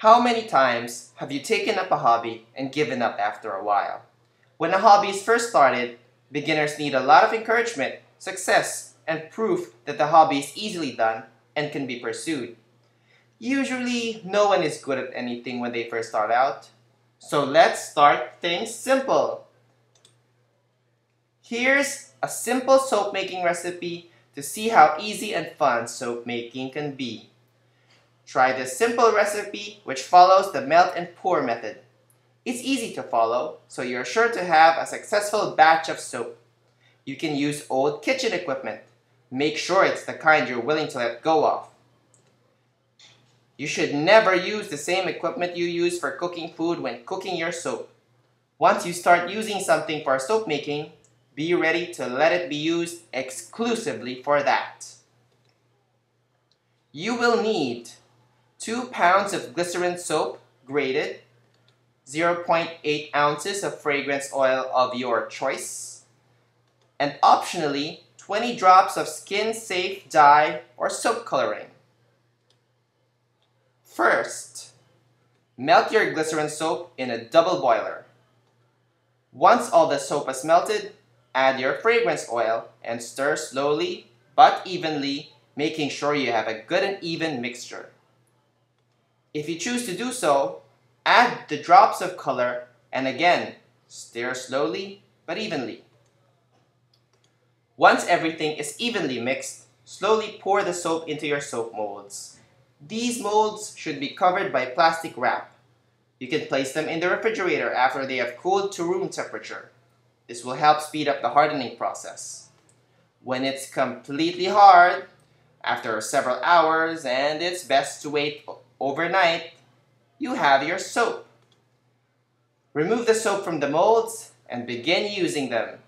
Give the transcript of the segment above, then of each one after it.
How many times have you taken up a hobby and given up after a while? When a hobby is first started, beginners need a lot of encouragement, success, and proof that the hobby is easily done and can be pursued. Usually, no one is good at anything when they first start out. So let's start things simple. Here's a simple soap making recipe to see how easy and fun soap making can be. Try this simple recipe which follows the melt and pour method. It's easy to follow, so you're sure to have a successful batch of soap. You can use old kitchen equipment. Make sure it's the kind you're willing to let go of. You should never use the same equipment you use for cooking food when cooking your soap. Once you start using something for soap making, be ready to let it be used exclusively for that. You will need 2 pounds of glycerin soap, grated, 0.8 ounces of fragrance oil of your choice, and optionally 20 drops of skin-safe dye or soap coloring. First, melt your glycerin soap in a double boiler. Once all the soap is melted, add your fragrance oil and stir slowly but evenly, making sure you have a good and even mixture. If you choose to do so, add the drops of color and again, stir slowly but evenly. Once everything is evenly mixed, slowly pour the soap into your soap molds. These molds should be covered by plastic wrap. You can place them in the refrigerator after they have cooled to room temperature. This will help speed up the hardening process. When it's completely hard, after several hours, and it's best to wait overnight, you have your soap. Remove the soap from the molds and begin using them.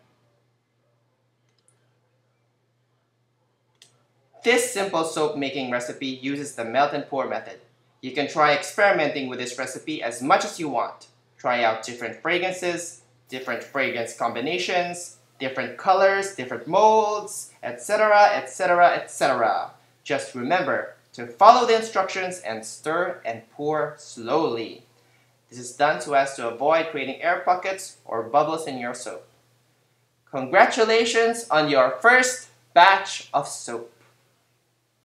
This simple soap making recipe uses the melt and pour method. You can try experimenting with this recipe as much as you want. Try out different fragrances, different fragrance combinations, different colors, different molds, etc., etc., etc. Just remember to follow the instructions and stir and pour slowly. This is done so as to avoid creating air pockets or bubbles in your soap. Congratulations on your first batch of soap!